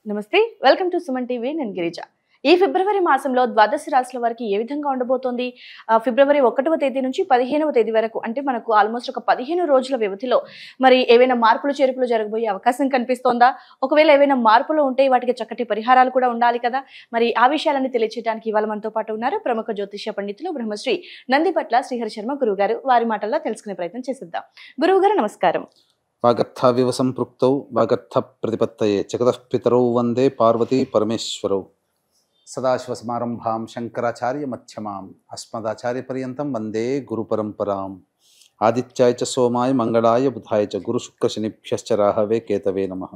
నమస్తే welcome to Suman TV నేను గిరిజ ఈ ఫిబ్రవరి మాసంలో ద్వాదశ రాశుల వారికి ఏ విధంగా ఉండబోతోంది ఫిబ్రవరి 1వ తేదీ నుంచి 15వ తేదీ వరకు అంటే మనకు ఆల్మోస్ట్ ఒక 15 రోజుల వ్యవధిలో మరి ఏవైనా మార్పులు చేర్పులు జరగబోయే అవకాశం కనిపిస్తోందా ఒకవేళ ఏవైనా మార్పులు ఉంటే వాటికి చక్కటి పరిహారాలు కూడా ఉండాలి కదా మరి ఆ విషయాలను తెలియజేయడానికి ఇవాళ మనతో పాటు ఉన్నారు ప్రముఖ జ్యోతిష్య పండితులు బ్రహ్మశ్రీ నందిపట్ల శ్రీహరి శర్మ గురువు గారు వారి మాటల్లో తెలుసుకునే ప్రయత్నం చేసిద్దాం గురువు గారు నమస్కారం వాగర్థావివ సంపృక్తౌ వాగర్థ ప్రతిపత్తయే జగతః పితరౌ వందే పార్వతీ పరమేశ్వరౌ సదాశివసమారంభాం శంకరాచార్య మధ్యమాం అస్మదాచార్య పర్యంతం వందే గురు పరంపరాం ఆదిత్యాయ చ సోమాయ మంగళాయ బుధాయ చ గురు శుక్ర శనిభ్యశ్చ రాహవే కేతవే నమః.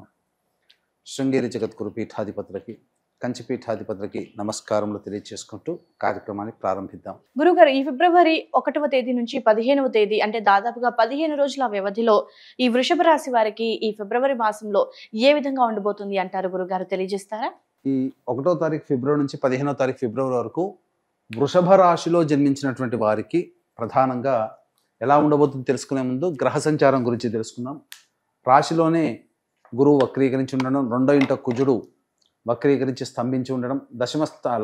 శృంగేరి జగద్గురు పీఠాధిపతులకి కంచి పీఠాధిపతులకి నమస్కారములు తెలియజేసుకుంటూ కార్యక్రమాన్ని ప్రారంభిద్దాం. గురుగారు ఈ ఫిబ్రవరి 1వ తేదీ నుంచి 15వ తేదీ అంటే దాదాపుగా 15 రోజుల వ్యవధిలో ఈ వృషభ రాశి వారికి ఈ ఫిబ్రవరి మాసంలో ఏ విధంగా ఉండబోతుంది అంటారు గురుగారు తెలియజేస్తారా? ఈ 1వ తారీఖు ఫిబ్రవరి నుంచి 15వ తారీఖు ఫిబ్రవరి వరకు వృషభ రాశిలో జన్మించినటువంటి వారికి ప్రధానంగా ఎలా ఉండబోతుందో తెలుసుకునే ముందు గ్రహ సంచారం గురించి తెలుసుకుందాం. రాశిలోనే గురువు వక్రీకరించి ఉండడం, రెండో ఇంట కుజుడు వక్రీకరించి స్తంభించి ఉండడం,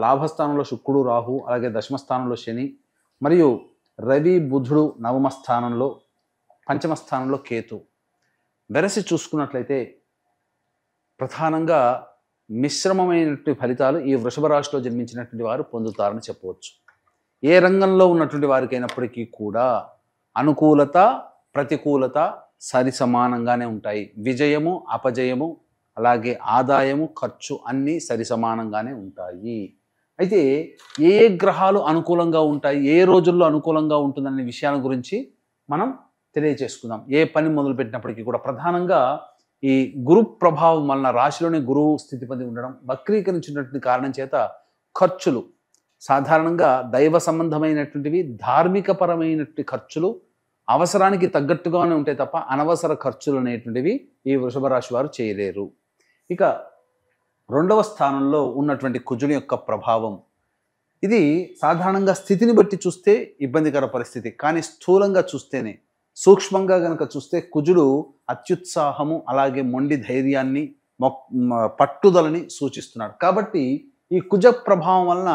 లాభస్థానంలో శుక్రుడు రాహు, అలాగే దశమస్థానంలో శని, మరియు రవి బుధుడు నవమ స్థానంలో, పంచమ స్థానంలో కేతు. వెరసి చూసుకున్నట్లయితే ప్రధానంగా మిశ్రమమైనటువంటి ఫలితాలు ఈ వృషభ రాశిలో జన్మించినటువంటి వారు పొందుతారని చెప్పవచ్చు. ఏ రంగంలో ఉన్నటువంటి వారికి అయినప్పటికీ కూడా అనుకూలత ప్రతికూలత సరి సమానంగానే ఉంటాయి. విజయము అపజయము అలాగే ఆదాయము ఖర్చు అన్నీ సరి సమానంగానే ఉంటాయి. అయితే ఏ గ్రహాలు అనుకూలంగా ఉంటాయి, ఏ రోజుల్లో అనుకూలంగా ఉంటుందనే విషయాల గురించి మనం తెలియచేసుకుందాం. ఏ పని మొదలుపెట్టినప్పటికీ కూడా ప్రధానంగా ఈ గురు ప్రభావం వలన రాశిలోనే గురువు స్థితి పొంది ఉండడం, వక్రీకరించినటువంటి కారణం చేత ఖర్చులు సాధారణంగా దైవ సంబంధమైనటువంటివి, ధార్మికపరమైనటువంటి ఖర్చులు అవసరానికి తగ్గట్టుగానే ఉంటాయి తప్ప అనవసర ఖర్చులు అనేటువంటివి ఈ వృషభ రాశి వారు చేయలేరు. ఇక 2వ స్థానంలో ఉన్నటువంటి కుజుని యొక్క ప్రభావం ఇది సాధారణంగా స్థితిని బట్టి చూస్తే ఇబ్బందికర పరిస్థితి, కానీ స్థూలంగా చూస్తేనే సూక్ష్మంగా గనక చూస్తే కుజుడు అత్యుత్సాహము అలాగే మొండి ధైర్యాన్ని పట్టుదలని సూచిస్తున్నాడు. కాబట్టి ఈ కుజ ప్రభావం వలన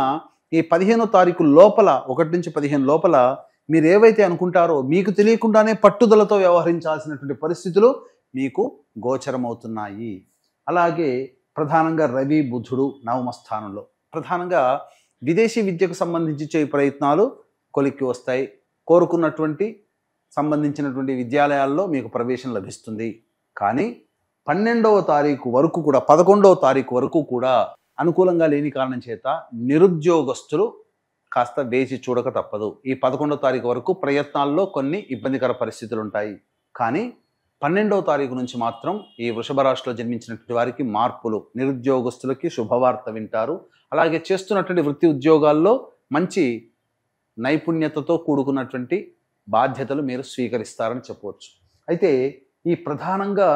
ఈ 15వ తారీఖు లోపల 1 నుంచి 15 లోపల మీరు ఏవైతే అనుకుంటారో మీకు తెలియకుండానే పట్టుదలతో వ్యవహరించాల్సినటువంటి పరిస్థితులు మీకు గోచరమవుతున్నాయి. అలాగే ప్రధానంగా రవి బుధుడు నవమ స్థానంలో ప్రధానంగా విదేశీ విద్యకు సంబంధించి చేయ ప్రయత్నాలు కొలిక్కి వస్తాయి. కోరుకున్నటువంటి సంబంధించినటువంటి విద్యాలయాల్లో మీకు ప్రవేశం లభిస్తుంది. కానీ 12వ తారీఖు వరకు కూడా 11వ తారీఖు వరకు కూడా అనుకూలంగా లేని కారణం చేత నిరుద్యోగస్తులు కాస్త వేచి చూడక తప్పదు. ఈ 11వ తారీఖు వరకు ప్రయత్నాల్లో కొన్ని ఇబ్బందికర పరిస్థితులు ఉంటాయి. కానీ 12వ తారీఖు నుంచి మాత్రం ఈ వృషభ రాశిలో జన్మించినటువంటి వారికి మార్పులు, నిరుద్యోగస్తులకి శుభవార్త వింటారు. అలాగే చేస్తున్నటువంటి వృత్తి ఉద్యోగాల్లో మంచి నైపుణ్యతతో కూడుకున్నటువంటి బాధ్యతలు మీరు స్వీకరిస్తారని చెప్పవచ్చు. అయితే ఈ ప్రధానంగా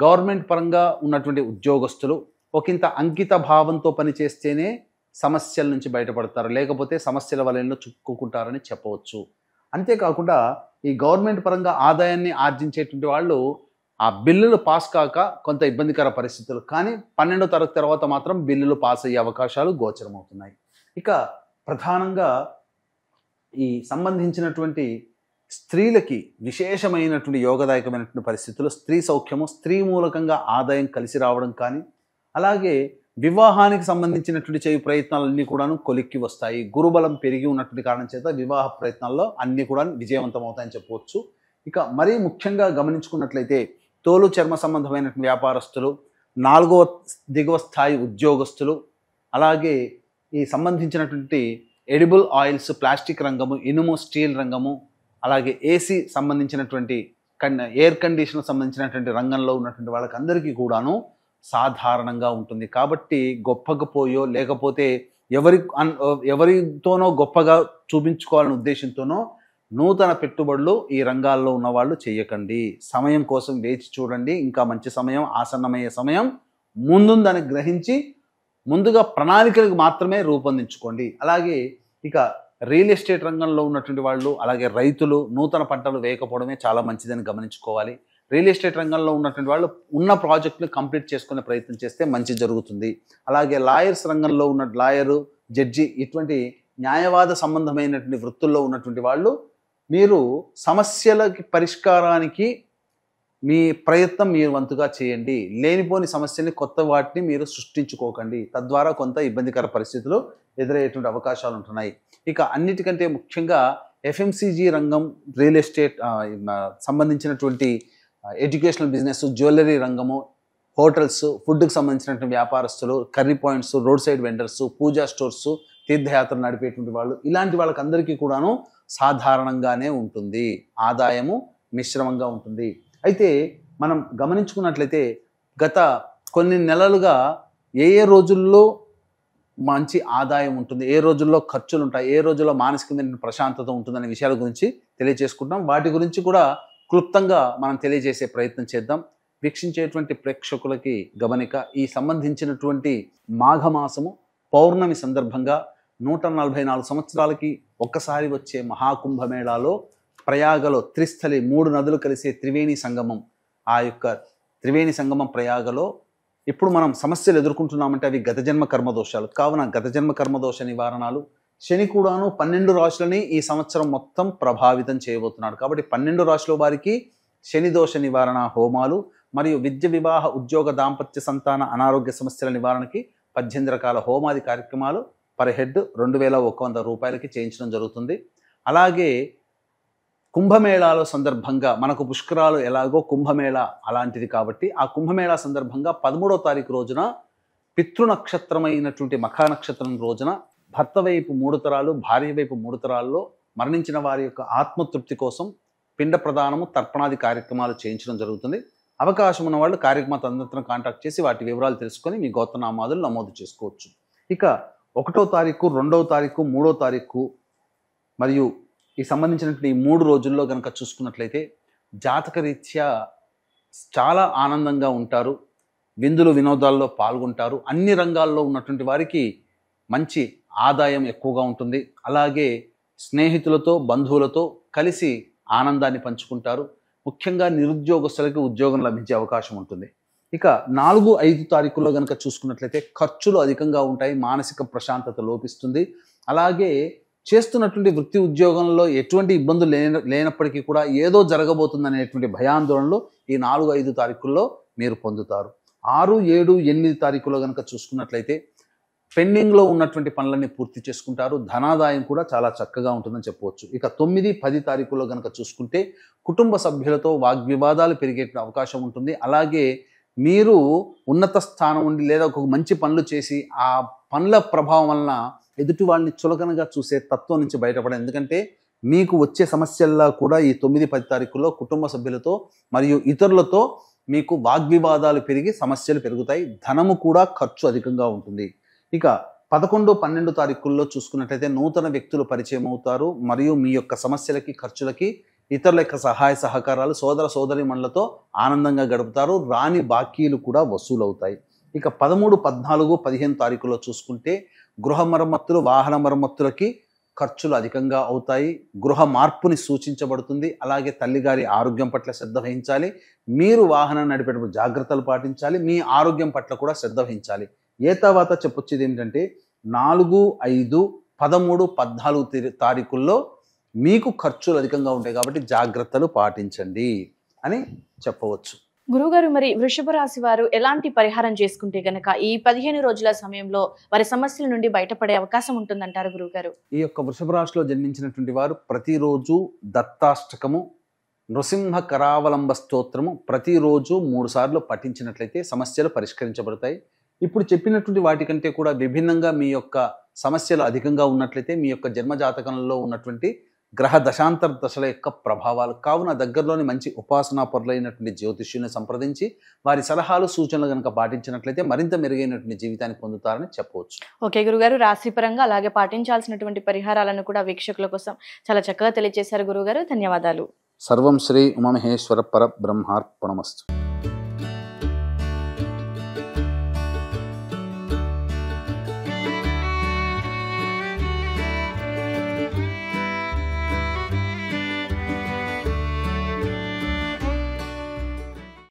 గవర్నమెంట్ పరంగా ఉన్నటువంటి ఉద్యోగస్తులు ఒకంత అంకిత భావంతో పనిచేస్తేనే సమస్యల నుంచి బయటపడతారు, లేకపోతే సమస్యల వలయంలో చిక్కుకుంటారని చెప్పవచ్చు. అంతేకాకుండా ఈ గవర్నమెంట్ పరంగా ఆదాయాన్ని ఆర్జించేటువంటి వాళ్ళు ఆ బిల్లులు పాస్ కాక కొంత ఇబ్బందికర పరిస్థితులు, కానీ 12వ తరగతి తర్వాత మాత్రం బిల్లులు పాస్ అయ్యే అవకాశాలు గోచరమవుతున్నాయి. ఇక ప్రధానంగా ఈ సంబంధించినటువంటి స్త్రీలకి విశేషమైనటువంటి యోగదాయకమైనటువంటి పరిస్థితులు, స్త్రీ సౌఖ్యము, స్త్రీ మూలకంగా ఆదాయం కలిసి రావడం కానీ, అలాగే వివాహానికి సంబంధించినటువంటి చేయి ప్రయత్నాలన్నీ కూడాను కొలిక్కి వస్తాయి. గురుబలం పెరిగి ఉన్నటువంటి కారణం చేత వివాహ ప్రయత్నాల్లో అన్నీ కూడా విజయవంతం అవుతాయని చెప్పవచ్చు. ఇక మరీ ముఖ్యంగా గమనించుకున్నట్లయితే తోలు చర్మ సంబంధమైనటువంటి వ్యాపారస్తులు, 4వ దిగువ స్థాయి ఉద్యోగస్తులు, అలాగే ఈ సంబంధించినటువంటి ఎడిబుల్ ఆయిల్స్, ప్లాస్టిక్ రంగము, ఇనుము, స్టీల్ రంగము, అలాగే ఏసీ సంబంధించినటువంటి ఎయిర్ కండిషనర్ సంబంధించినటువంటి రంగంలో ఉన్నటువంటి వాళ్ళకి అందరికీ కూడాను సాధారణంగా ఉంటుంది. కాబట్టి గొప్పకపోయో లేకపోతే ఎవరితోనో గొప్పగా చూపించుకోవాలనే ఉద్దేశంతోనో నూతన పెట్టుబడులు ఈ రంగాల్లో ఉన్నవాళ్ళు చేయకండి. సమయం కోసం వేచి చూడండి. ఇంకా మంచి సమయం, ఆసన్నమయ్యే సమయం ముందుందని గ్రహించి ముందుగా ప్రణాళికలకు మాత్రమే రూపొందించుకోండి. అలాగే ఇక రియల్ ఎస్టేట్ రంగంలో ఉన్నటువంటి వాళ్ళు, అలాగే రైతులు నూతన పంటలు వేయకపోవడమే చాలా మంచిదని గమనించుకోవాలి. రియల్ ఎస్టేట్ రంగంలో ఉన్నటువంటి వాళ్ళు ఉన్న ప్రాజెక్టుని కంప్లీట్ చేసుకునే ప్రయత్నం చేస్తే మంచి జరుగుతుంది. అలాగే లాయర్స్ రంగంలో ఉన్న లాయరు, జడ్జి ఇటువంటి న్యాయవాద సంబంధమైనటువంటి వృత్తుల్లో ఉన్నటువంటి వాళ్ళు మీరు సమస్యలకి పరిష్కారానికి మీ ప్రయత్నం మీరు వంతుగా చేయండి. లేనిపోని సమస్యల్ని కొత్త వాటిని మీరు సృష్టించుకోకండి. తద్వారా కొంత ఇబ్బందికర పరిస్థితులు ఎదురయ్యేటువంటి అవకాశాలు ఉంటున్నాయి. ఇక అన్నిటికంటే ముఖ్యంగా ఎఫ్ఎంసీజీ రంగం, రియల్ ఎస్టేట్ సంబంధించినటువంటి ఎడ్యుకేషనల్ బిజినెస్, జ్యువెలరీ రంగము, హోటల్స్, ఫుడ్కి సంబంధించినటువంటి వ్యాపారస్తులు, curry points, road side vendors, puja stores, తీర్థయాత్రలు నడిపేటువంటి వాళ్ళు, ఇలాంటి వాళ్ళకందరికీ కూడాను సాధారణంగానే ఉంటుంది. ఆదాయము మిశ్రమంగా ఉంటుంది. అయితే మనం గమనించుకున్నట్లయితే గత కొన్ని నెలలుగా ఏ రోజుల్లో మంచి ఆదాయం ఉంటుంది, ఏ రోజుల్లో ఖర్చులు ఉంటాయి, ఏ రోజుల్లో మానసికమైన ప్రశాంతత ఉంటుందనే విషయాల గురించి తెలియజేసుకుంటాం. వాటి గురించి కూడా క్లుప్తంగా మనం తెలియజేసే ప్రయత్నం చేద్దాం. వీక్షించేటువంటి ప్రేక్షకులకి గమనిక, ఈ సంబంధించినటువంటి మాఘమాసము పౌర్ణమి సందర్భంగా 144 సంవత్సరాలకి ఒక్కసారి వచ్చే మహాకుంభమేళాలో ప్రయాగలో త్రిస్థలి 3 నదులు కలిసే త్రివేణి సంగమం, ఆ యొక్క త్రివేణి సంగమం ప్రయాగలో ఇప్పుడు మనం సమస్యలు ఎదుర్కొంటున్నామంటే అవి గతజన్మ కర్మదోషాలు. కావున గతజన్మ కర్మదోష నివారణలు, శని కూడాను 12 రాశులని ఈ సంవత్సరం మొత్తం ప్రభావితం చేయబోతున్నాడు. కాబట్టి 12 రాశుల వారికి శని దోష నివారణ హోమాలు మరియు విద్య, వివాహ, ఉద్యోగ, దాంపత్య, సంతాన, అనారోగ్య సమస్యల నివారణకి 18 రకాల హోమాది కార్యక్రమాలు పర్ హెడ్ 2100 రూపాయలకి చేయించడం జరుగుతుంది. అలాగే కుంభమేళాల సందర్భంగా మనకు పుష్కరాలు ఎలాగో కుంభమేళా అలాంటిది కాబట్టి ఆ కుంభమేళా సందర్భంగా 13వ తారీఖు రోజున పితృనక్షత్రమైనటువంటి మఖా నక్షత్రం రోజున భర్త వైపు 3 తరాలు, భార్య వైపు 3 తరాల్లో మరణించిన వారి యొక్క ఆత్మతృప్తి కోసం పిండ ప్రదానము, తర్పణాది కార్యక్రమాలు చేయించడం జరుగుతుంది. అవకాశం ఉన్న వాళ్ళు కార్యక్రమ తదనంతరం కాంటాక్ట్ చేసి వాటి వివరాలు తెలుసుకొని మీ గోత్రనామాదులు నమోదు చేసుకోవచ్చు. ఇక 1వ తారీఖు, 2వ తారీఖు, 3వ తారీఖు మరియు ఈ సంబంధించినటువంటి ఈ 3 రోజుల్లో కనుక చూసుకున్నట్లయితే జాతకరీత్యా చాలా ఆనందంగా ఉంటారు, విందులు వినోదాల్లో పాల్గొంటారు. అన్ని రంగాల్లో ఉన్నటువంటి వారికి మంచి ఆదాయం ఎక్కువగా ఉంటుంది. అలాగే స్నేహితులతో, బంధువులతో కలిసి ఆనందాన్ని పంచుకుంటారు. ముఖ్యంగా నిరుద్యోగస్తులకి ఉద్యోగం లభించే అవకాశం ఉంటుంది. ఇక 4, 5 తారీఖుల్లో కనుక చూసుకున్నట్లయితే ఖర్చులు అధికంగా ఉంటాయి, మానసిక ప్రశాంతత లోపిస్తుంది. అలాగే చేస్తున్నటువంటి వృత్తి ఉద్యోగంలో ఎటువంటి ఇబ్బందులు లేనప్పటికీ కూడా ఏదో జరగబోతుందనేటువంటి భయాందోళనలు ఈ 4, 5 తారీఖుల్లో మీరు పొందుతారు. 6, 7, 8 తారీఖుల్లో కనుక చూసుకున్నట్లయితే పెండింగ్లో ఉన్నటువంటి పనులన్నీ పూర్తి చేసుకుంటారు. ధనాదాయం కూడా చాలా చక్కగా ఉంటుందని చెప్పవచ్చు. ఇక 9, 10 తారీఖుల్లో కనుక చూసుకుంటే కుటుంబ సభ్యులతో వాగ్వివాదాలు పెరిగే అవకాశం ఉంటుంది. అలాగే మీరు ఉన్నత స్థానం ఉండి లేదా ఒక మంచి పనులు చేసి ఆ పనుల ప్రభావం వలన ఎదుటి వాళ్ళని చులకనగా చూసే తత్వం నుంచి బయటపడాలి. ఎందుకంటే మీకు వచ్చే సమస్యల్లో కూడా ఈ 9, 10 తారీఖుల్లో కుటుంబ సభ్యులతో మరియు ఇతరులతో మీకు వాగ్వివాదాలు పెరిగి సమస్యలు పెరుగుతాయి. ధనము కూడా ఖర్చు అధికంగా ఉంటుంది. ఇక 11, 12 తారీఖుల్లో చూసుకున్నట్లయితే నూతన వ్యక్తులు పరిచయం అవుతారు మరియు మీ యొక్క సమస్యలకి, ఖర్చులకి ఇతరుల యొక్క సహాయ సహకారాలు, సోదర సోదరీమణులతో ఆనందంగా గడుపుతారు. రాని బాకీలు కూడా వసూలవుతాయి. ఇక 13, 14, 15 తారీఖుల్లో చూసుకుంటే గృహ మరమ్మతులు, వాహన మరమ్మతులకి ఖర్చులు అధికంగా అవుతాయి. గృహ మార్పుని సూచించబడుతుంది. అలాగే తల్లిగారి ఆరోగ్యం పట్ల శ్రద్ధ వహించాలి. మీరు వాహనం నడిపేటప్పుడు జాగ్రత్తలు పాటించాలి. మీ ఆరోగ్యం పట్ల కూడా శ్రద్ధ వహించాలి. ఏ తర్వాత చెప్పొచ్చేది ఏంటంటే 4, 5, 13, 14 తారీఖుల్లో మీకు ఖర్చులు అధికంగా ఉంటాయి కాబట్టి జాగ్రత్తలు పాటించండి అని చెప్పవచ్చు. గురుగారు, మరి వృషభ రాశి వారు ఎలాంటి పరిహారం చేసుకుంటే గనక ఈ 15 రోజుల సమయంలో వారి సమస్యల నుండి బయటపడే అవకాశం ఉంటుందంటారు గురుగారు? ఈ యొక్క వృషభ రాశిలో జన్మించినటువంటి వారు ప్రతిరోజు దత్తాష్టకము, నృసింహ కరావలంబ స్తోత్రము ప్రతిరోజు 3 సార్లు పఠించినట్లయితే సమస్యలు పరిష్కరించబడతాయి. ఇప్పుడు చెప్పినటువంటి వాటికంటే కూడా విభిన్నంగా మీ యొక్క సమస్యలు అధికంగా ఉన్నట్లయితే మీ యొక్క జన్మజాతకంలో ఉన్నటువంటి గ్రహ దశాంతర దశల యొక్క ప్రభావాలు కావున దగ్గరలోని మంచి ఉపాసనా పరులైనటువంటి జ్యోతిష్యుని సంప్రదించి వారి సలహాలు, సూచనలు కనుక పాటించినట్లయితే మరింత మెరుగైనటువంటి జీవితాన్ని పొందుతారని చెప్పవచ్చు. ఓకే గురుగారు, రాశిపరంగా అలాగే పాటించాల్సినటువంటి పరిహారాలను కూడా వీక్షకుల కోసం చాలా చక్కగా తెలియజేశారు గురుగారు. ధన్యవాదాలు. సర్వం శ్రీ ఉమామహేశ్వర పరబ్రహ్మార్పణమస్తు.